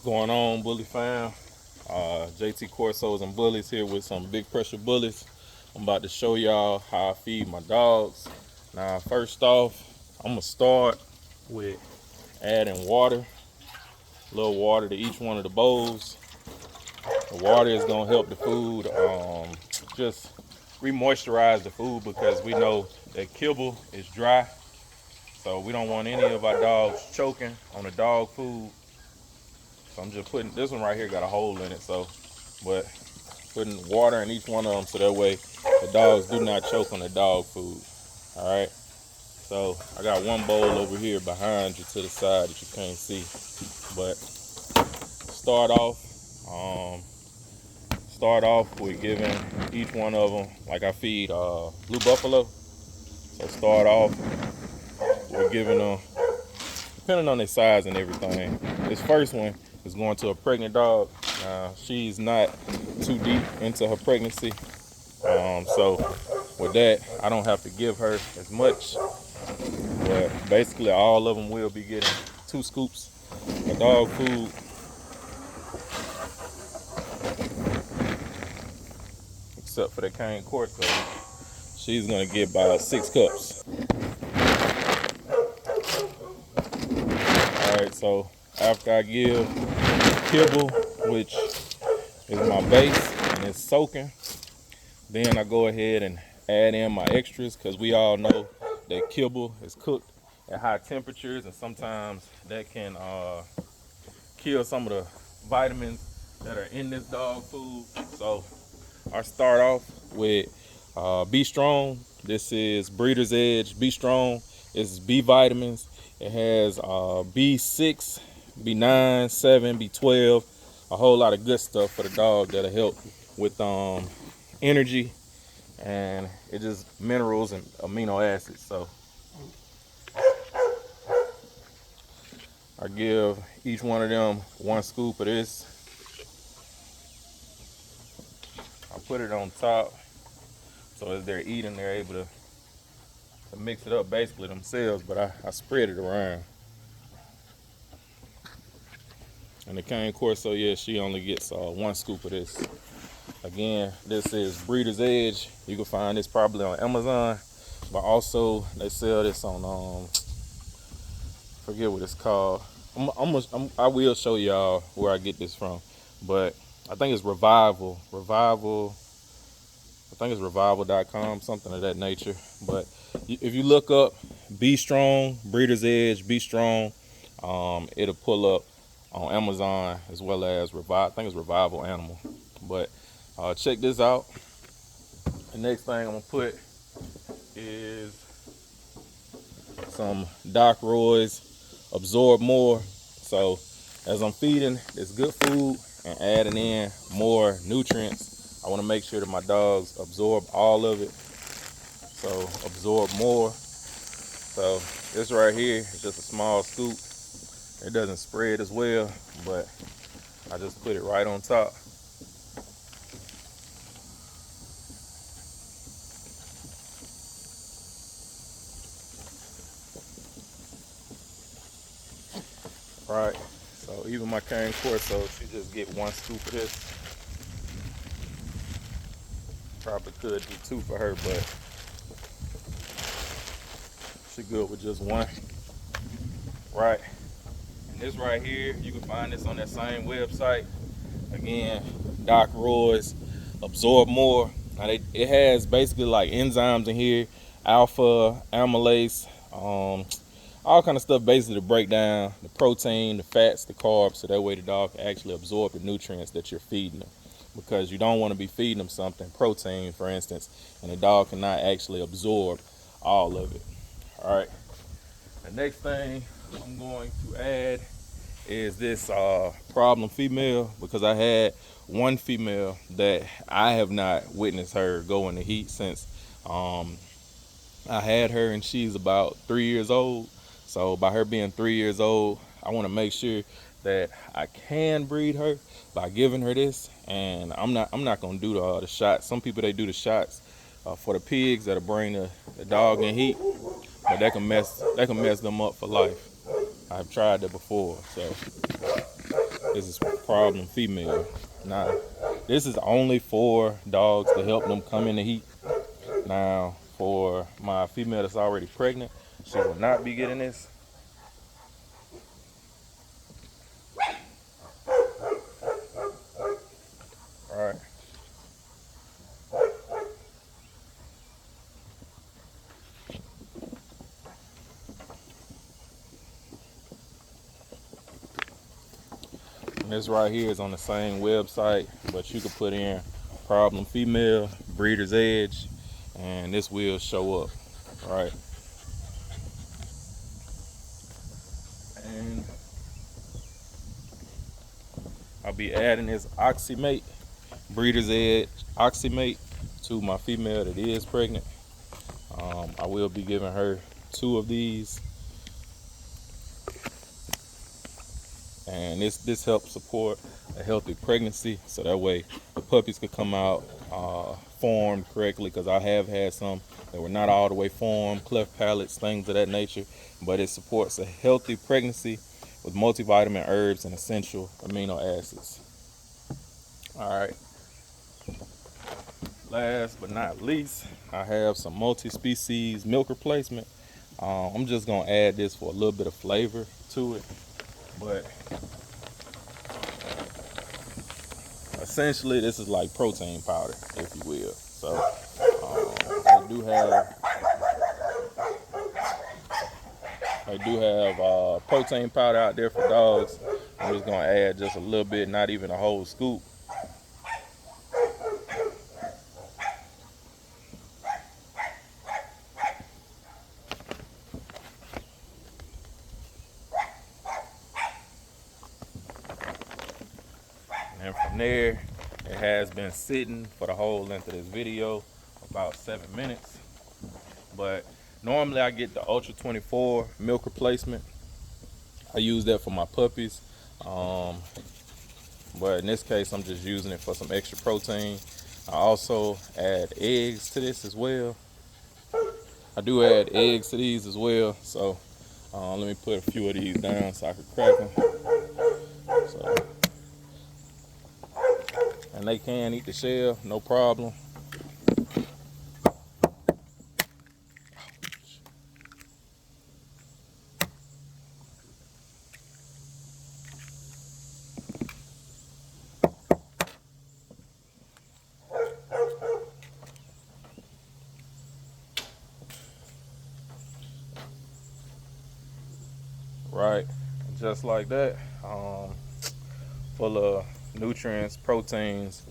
Going on, Bully fam? JT Corsos and Bullies here with some big pressure bullies. I'm about to show y'all how I feed my dogs. Now, first off, I'm gonna start with adding water, a little water to each one of the bowls. The water is gonna help the food just re-moisturize the food because we know that kibble is dry. So we don't want any of our dogs choking on the dog food. So I'm just putting, this one right here got a hole in it, so, but putting water in each one of them so that way the dogs do not choke on the dog food. All right. So I got one bowl over here behind you to the side that you can't see. But um, start off with giving each one of them, like I feed Blue Buffalo. So start off with giving them, depending on their size and everything. This first one is going to a pregnant dog. She's not too deep into her pregnancy. So with that, I don't have to give her as much. But basically, all of them will be getting 2 scoops of dog food. Except for the cane Corso. She's going to get about 6 cups. Alright, so after I give kibble, which is my base, and it's soaking, then I go ahead and add in my extras because we all know that kibble is cooked at high temperatures and sometimes that can kill some of the vitamins that are in this dog food. So I start off with Be Strong. This is Breeder's Edge Be Strong. It's B vitamins. It has B6, B9, 7, B12, a whole lot of good stuff for the dog that'll help with energy, and it just minerals and amino acids. So I give each one of them 1 scoop of this. I put it on top so as they're eating, they're able to mix it up basically themselves, but I spread it around. And the cane Corso, yeah, she only gets 1 scoop of this. Again, this is Breeder's Edge. You can find this probably on Amazon, but also they sell this on forget what it's called. I will show y'all where I get this from, but I think it's Revival. I think it's revival.com, something of that nature. But if you look up Be Strong, Breeder's Edge, Be Strong, it'll pull up on Amazon as well as I think it's Revival Animal. But check this out. The next thing I'm gonna put is some Doc Roy's Absorb More. So as I'm feeding this good food and adding in more nutrients, I want to make sure that my dogs absorb all of it. So Absorb More. So this right here is just a small scoop. It doesn't spread as well, but I just put it right on top. Right, so even my cane Corso, she just get 1 scoop of this. Probably could do 2 for her, but she good with just 1. Right, and this right here, you can find this on that same website. Again, Doc Roy's Absorb More. Now it has basically like enzymes in here, alpha, amylase, all kind of stuff basically to break down the protein, the fats, the carbs, so that way the dog can actually absorb the nutrients that you're feeding them. Because you don't want to be feeding them something, protein for instance, and the dog cannot actually absorb all of it. All right. The next thing I'm going to add is this problem female, because I had one female that I have not witnessed her go in the heat since I had her, and she's about 3 years old. So by her being 3 years old, I want to make sure that I can breed her by giving her this. And I'm not gonna do the shots. Some people, they do the shots for the pigs that'll bring the dog in heat, but that can mess them up for life. I've tried that before. So This is problem female. Now, this is only for dogs to help them come in the heat. Now, for my female that's already pregnant, she will not be getting this. All right. And this right here is on the same website, but you can put in problem female, breeder's edge, and this will show up. All right. And I'll be adding this Oxymate, breeder's edge Oxymate, to my female that is pregnant. I will be giving her 2 of these, and this helps support a healthy pregnancy, so that way the puppies could come out formed correctly, because I have had some that were not all the way formed, cleft palates, things of that nature, but it supports a healthy pregnancy with multivitamin, herbs, and essential amino acids. All right. Last but not least, I have some multi-species milk replacement. I'm just gonna add this for a little bit of flavor to it, but essentially this is like protein powder, if you will. So I do have protein powder out there for dogs. I'm just gonna add just a little bit, not even a whole scoop. And from there, it has been sitting for the whole length of this video, about 7 minutes. But normally I get the Ultra 24 milk replacement. I use that for my puppies. But in this case, I'm just using it for some extra protein. I also add eggs to this as well. I do add eggs to these as well. So let me put a few of these down so I can crack them. So, and they can eat the shell, no problem. Right, just like that. Full of nutrients, proteins.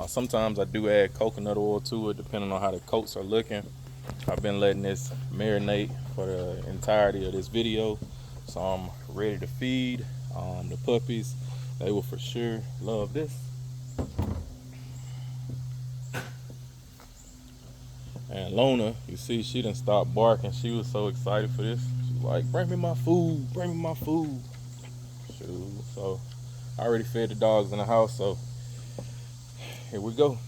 Sometimes I do add coconut oil to it, depending on how the coats are looking. I've been letting this marinate for the entirety of this video, so I'm ready to feed the puppies. They will for sure love this. And Lona, you see, she didn't stop barking. She was so excited for this. She's like, bring me my food, bring me my food. Shoot. So I already fed the dogs in the house, so here we go.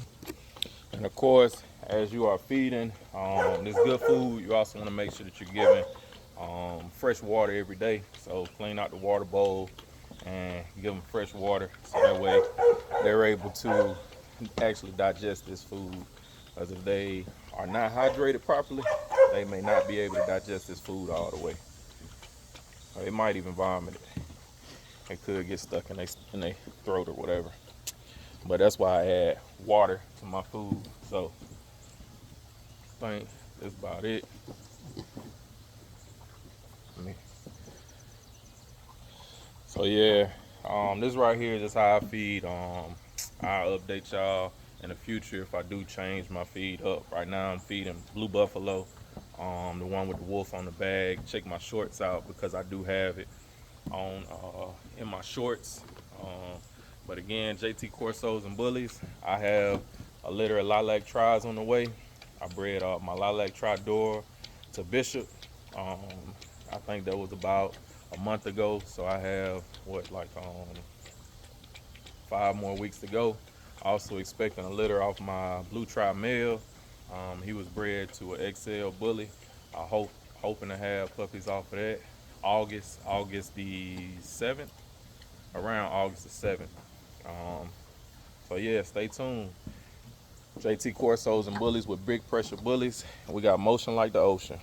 And of course, as you are feeding this good food, you also want to make sure that you're giving fresh water every day. So clean out the water bowl and give them fresh water, so that way they're able to actually digest this food. Because if they are not hydrated properly, they may not be able to digest this food all the way. Or they might even vomit it. It could get stuck in their throat or whatever. But that's why I add water to my food. So I think that's about it. So yeah, this right here is just how I feed. I'll update y'all in the future if I do change my feed up. Right now I'm feeding Blue Buffalo, the one with the wolf on the bag. Check my shorts out because I do have it on in my shorts. But again, JT Corsos and Bullies, I have a litter of Lilac Tris on the way. I bred my Lilac Tri Door to Bishop. I think that was about a month ago, so I have like 5 more weeks to go. Also expecting a litter off my Blue Tri male. He was bred to an XL bully. Hoping to have puppies off of that August the 7th. around August the 7th. So yeah, stay tuned. JT Corsos and bullies with big pressure bullies. We got motion like the ocean.